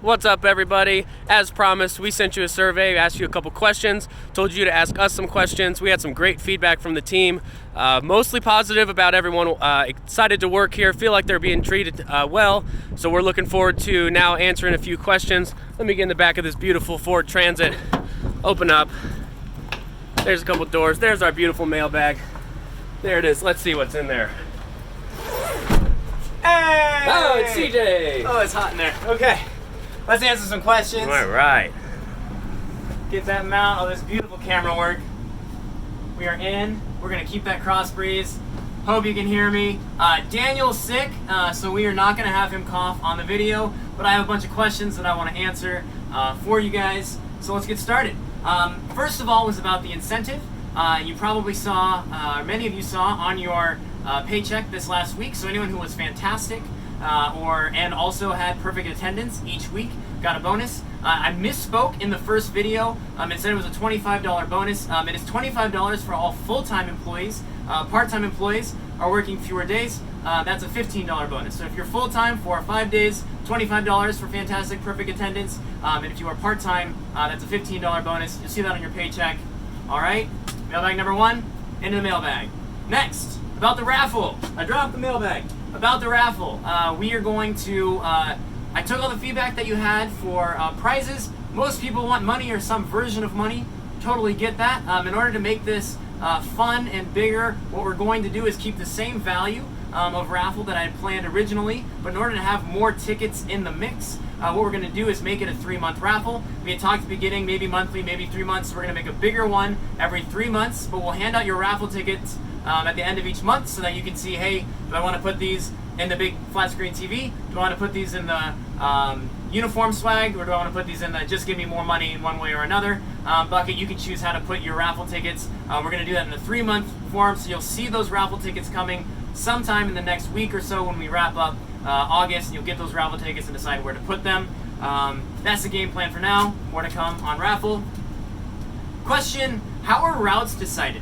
What's up, everybody? As promised, we sent you a survey, asked you a couple questions, told you to ask us some questions. We had some great feedback from the team, mostly positive about everyone excited to work here, feel like they're being treated well. So we're looking forward to now answering a few questions. Let me get in the back of this beautiful Ford Transit, open up. There's a couple doors. There's our beautiful mailbag. There it is. Let's see what's in there. Hey! Oh, it's CJ. Oh, it's hot in there. Okay. Let's answer some questions. All right. Get that mount, all this beautiful camera work. We are in. We're going to keep that cross breeze. Hope you can hear me. Daniel's sick, so we are not going to have him cough on the video, but I have a bunch of questions that I want to answer for you guys. So let's get started. First of all was about the incentive. You probably saw, many of you saw on your paycheck this last week. So anyone who was fantastic and also had perfect attendance each week got a bonus. I misspoke in the first video. It said it was a $25 bonus. It is $25 for all full-time employees. Part-time employees are working fewer days. That's a $15 bonus. So if you're full-time for 5 days, $25 for fantastic, perfect attendance. And if you are part-time, that's a $15 bonus. You'll see that on your paycheck. All right, mailbag number one, into the mailbag. Next, about the raffle. I dropped the mailbag. About the raffle, we are going to, I took all the feedback that you had for prizes. Most people want money or some version of money. Totally get that. In order to make this fun and bigger, what we're going to do is keep the same value of raffle that I had planned originally, but in order to have more tickets in the mix, what we're going to do is make it a 3-month raffle. We had talked at the beginning, maybe monthly, maybe 3 months. So we're going to make a bigger one every 3 months, but we'll hand out your raffle tickets at the end of each month so that you can see, hey, do I want to put these in the big flat screen TV? Do I want to put these in the uniform swag, or do I want to put these in the just give me more money in one way or another bucket? You can choose how to put your raffle tickets. We're going to do that in the 3-month form, so you'll see those raffle tickets coming sometime in the next week or so when we wrap up August. You'll get those raffle tickets and decide where to put them. That's the game plan for now. More to come on raffle. Question, how are routes decided?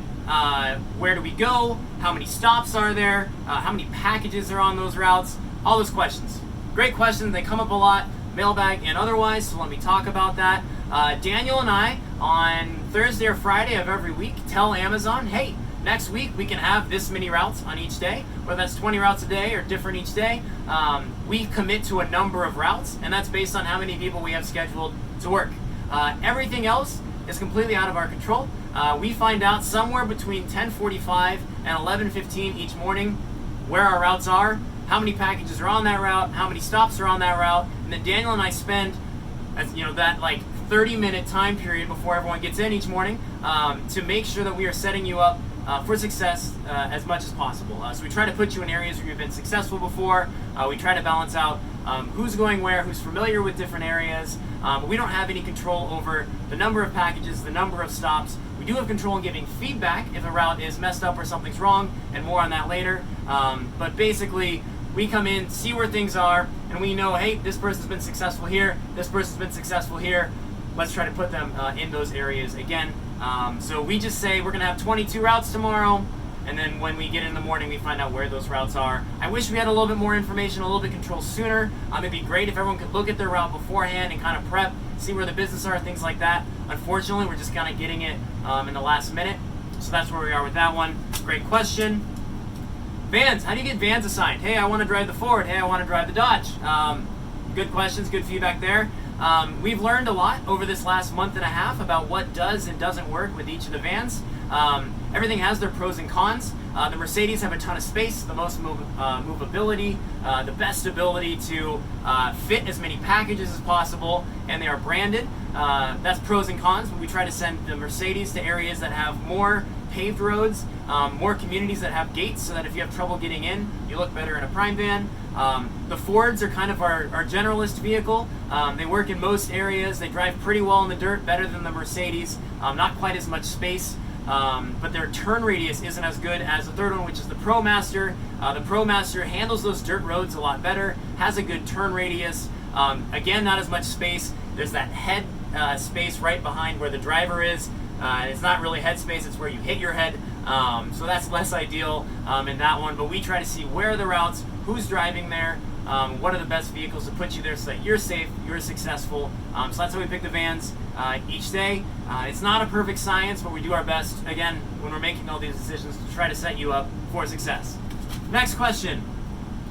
Where do we go? How many stops are there? How many packages are on those routes? All those questions. Great questions. They come up a lot, mailbag and otherwise, so let me talk about that. Daniel and I, on Thursday or Friday of every week, tell Amazon, hey, next week we can have this many routes on each day, whether that's 20 routes a day or different each day. We commit to a number of routes, and that's based on how many people we have scheduled to work. Everything else is completely out of our control. We find out somewhere between 10:45 and 11:15 each morning where our routes are, how many packages are on that route, how many stops are on that route, and then Daniel and I spend, that like 30-minute time period before everyone gets in each morning to make sure that we are setting you up for success as much as possible. So we try to put you in areas where you've been successful before. We try to balance out who's going where, who's familiar with different areas. We don't have any control over the number of packages, the number of stops. We do have control in giving feedback if a route is messed up or something's wrong, and more on that later. But basically, we come in, see where things are, and we know, hey, this person's been successful here, this person's been successful here. Let's try to put them in those areas again. So we just say we're going to have 22 routes tomorrow, and then when we get in the morning, we find out where those routes are. I wish we had a little bit more information, a little bit control sooner. It'd be great if everyone could look at their route beforehand and kind of prep, see where the business are, things like that. Unfortunately, we're just kind of getting it in the last minute. So that's where we are with that one. Great question. Vans, how do you get vans assigned? Hey, I want to drive the Ford. Hey, I want to drive the Dodge. Good questions, good feedback there. We've learned a lot over this last month and a half about what does and doesn't work with each of the vans. Everything has their pros and cons. The Mercedes have a ton of space, the most movability, the best ability to fit as many packages as possible, and they are branded. That's pros and cons, but we try to send the Mercedes to areas that have more paved roads, more communities that have gates, so that if you have trouble getting in, you look better in a prime van. The Fords are kind of our generalist vehicle. They work in most areas. They drive pretty well in the dirt, better than the Mercedes. Not quite as much space, but their turn radius isn't as good as the third one, which is the ProMaster. The ProMaster handles those dirt roads a lot better, has a good turn radius. Again, not as much space. There's that head space right behind where the driver is. It's not really head space, it's where you hit your head. So that's less ideal in that one, but we try to see where are the routes, who's driving there, what are the best vehicles to put you there so that you're safe, you're successful. So that's how we pick the vans each day. It's not a perfect science, but we do our best, again, when we're making all these decisions to try to set you up for success. Next question.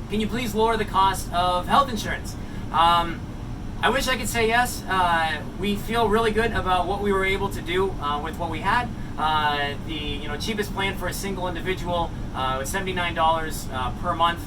Can you please lower the cost of health insurance? I wish I could say yes. We feel really good about what we were able to do with what we had. The cheapest plan for a single individual was $79 per month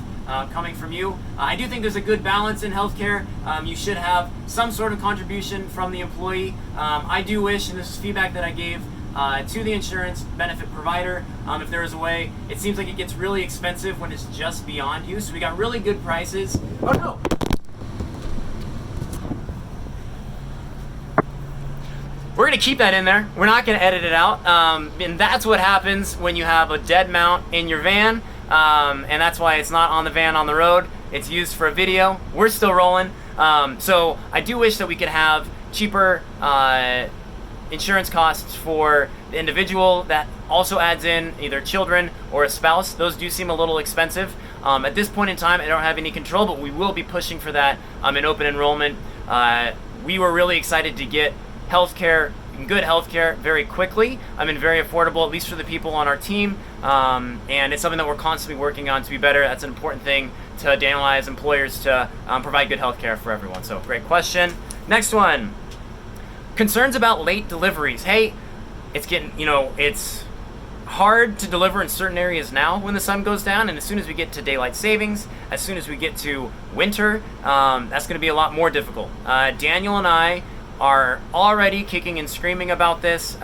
coming from you. I do think there's a good balance in healthcare. You should have some sort of contribution from the employee. I do wish, and this is feedback that I gave to the insurance benefit provider, if there is a way. It seems like it gets really expensive when it's just beyond you. So we got really good prices. Oh no! We're gonna keep that in there. We're not gonna edit it out. And that's what happens when you have a dead mount in your van. And that's why it's not on the van on the road. It's used for a video. We're still rolling. So I do wish that we could have cheaper insurance costs for the individual that also adds in either children or a spouse. Those do seem a little expensive. At this point in time, I don't have any control, but we will be pushing for that in open enrollment. We were really excited to get healthcare, good healthcare, very quickly. Very affordable, at least for the people on our team. And it's something that we're constantly working on to be better. That's an important thing to analyze employers to provide good healthcare for everyone. So great question. Next one. Concerns about late deliveries. Hey, it's getting, it's hard to deliver in certain areas now when the sun goes down, and as soon as we get to daylight savings, as soon as we get to winter, that's going to be a lot more difficult. Daniel and I are already kicking and screaming about this,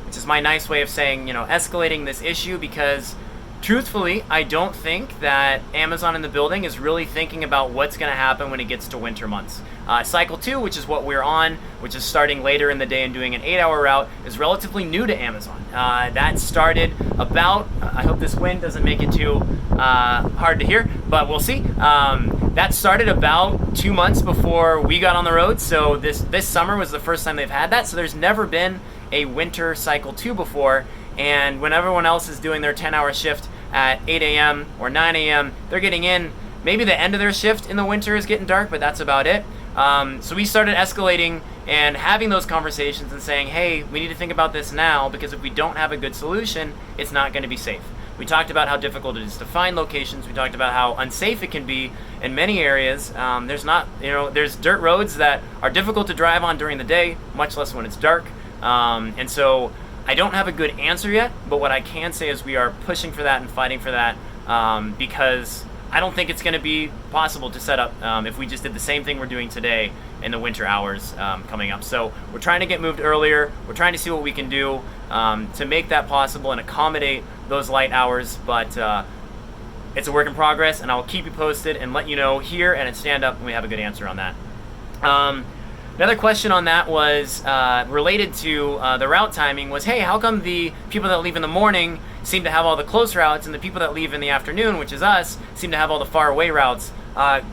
which is my nice way of saying, escalating this issue, because truthfully, I don't think that Amazon in the building is really thinking about what's going to happen when it gets to winter months. Cycle 2, which is what we're on, which is starting later in the day and doing an 8-hour route, is relatively new to Amazon. That started about, I hope this wind doesn't make it too hard to hear, but we'll see. That started about 2 months before we got on the road, so this summer was the first time they've had that, so there's never been a winter Cycle 2 before, and when everyone else is doing their 10-hour shift at 8 a.m. or 9 a.m., they're getting in, maybe the end of their shift in the winter is getting dark, but that's about it. So we started escalating and having those conversations and saying, hey, we need to think about this now, because if we don't have a good solution, it's not going to be safe. We talked about how difficult it is to find locations. We talked about how unsafe it can be in many areas. There's dirt roads that are difficult to drive on during the day, much less when it's dark. And so I don't have a good answer yet, but what I can say is we are pushing for that and fighting for that, because I don't think it's going to be possible to set up if we just did the same thing we're doing today in the winter hours coming up. So we're trying to get moved earlier. We're trying to see what we can do to make that possible and accommodate those light hours, but it's a work in progress, and I'll keep you posted and let you know here and at Stand Up when we have a good answer on that. Another question on that was related to the route timing was, hey, how come the people that leave in the morning seem to have all the close routes, and the people that leave in the afternoon, which is us, seem to have all the far away routes?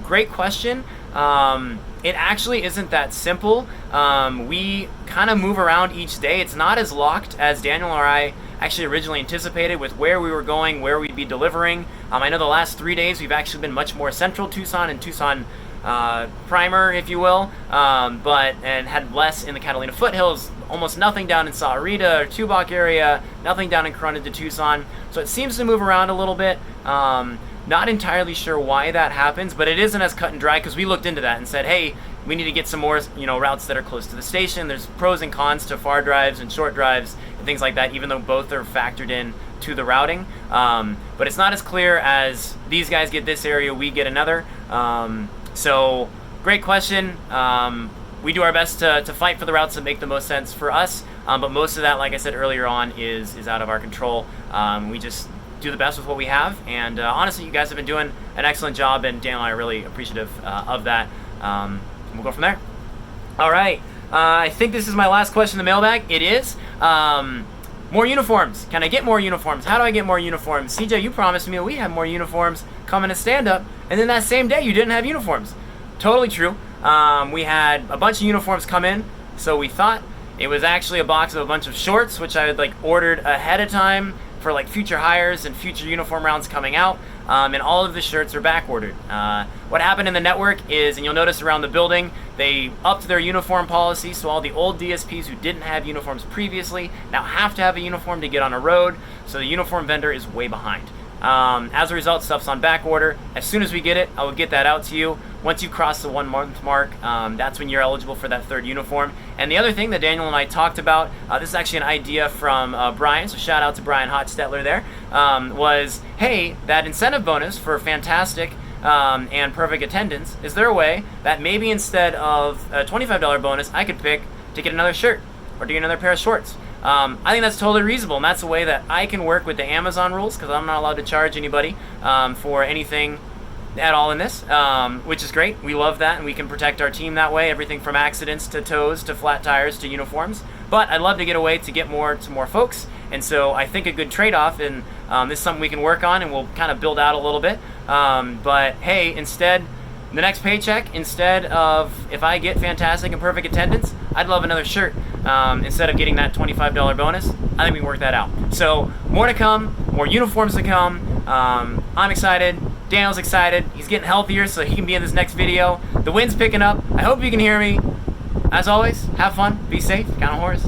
Great question. It actually isn't that simple. We kind of move around each day. It's not as locked as Daniel or I actually originally anticipated with where we were going, where we'd be delivering. I know the last 3 days we've actually been much more central Tucson and Tucson primer, if you will, and had less in the Catalina foothills, almost nothing down in Sahuarita or Tubac area, nothing down in Corona de Tucson. So it seems to move around a little bit. Not entirely sure why that happens, but it isn't as cut and dry, because we looked into that and said, hey, we need to get some more, routes that are close to the station. There's pros and cons to far drives and short drives and things like that, even though both are factored in to the routing. But it's not as clear as these guys get this area, we get another. So great question. We do our best to fight for the routes that make the most sense for us, but most of that, like I said earlier on, is out of our control. We just do the best with what we have, and honestly, you guys have been doing an excellent job, and Dan and I are really appreciative of that. We'll go from there. All right. I think this is my last question in the mailbag. It is. More uniforms. Can I get more uniforms? How do I get more uniforms? CJ, you promised me that we have more uniforms coming to Stand Up, and then that same day you didn't have uniforms. Totally true. We had a bunch of uniforms come in, so we thought it was actually a box of a bunch of shorts, which I had ordered ahead of time for future hires and future uniform rounds coming out. and all of the shirts are back ordered. What happened in the network is, and you'll notice around the building, they upped their uniform policy, so all the old DSPs who didn't have uniforms previously now have to have a uniform to get on a road, so the uniform vendor is way behind. As a result, stuff's on back order. As soon as we get it, I will get that out to you. Once you cross the 1 month mark, that's when you're eligible for that 3rd uniform. And the other thing that Daniel and I talked about, this is actually an idea from Brian, so shout out to Brian Hotstetler there, was, hey, that incentive bonus for fantastic and perfect attendance, is there a way that maybe instead of a $25 bonus, I could pick to get another shirt or to get another pair of shorts? I think that's totally reasonable, and that's a way that I can work with the Amazon rules, because I'm not allowed to charge anybody for anything at all in this, which is great. We love that, and we can protect our team that way, everything from accidents to tows to flat tires to uniforms. But I'd love to get a way to get more to more folks, and so I think a good trade-off, and this is something we can work on, and we'll kind of build out a little bit. But hey, instead, the next paycheck, instead of, if I get fantastic and perfect attendance, I'd love another shirt. Instead of getting that $25 bonus, I think we can work that out. So more to come, more uniforms to come. I'm excited. Daniel's excited. He's getting healthier so he can be in this next video. The wind's picking up. I hope you can hear me. As always, have fun, be safe, count on horse.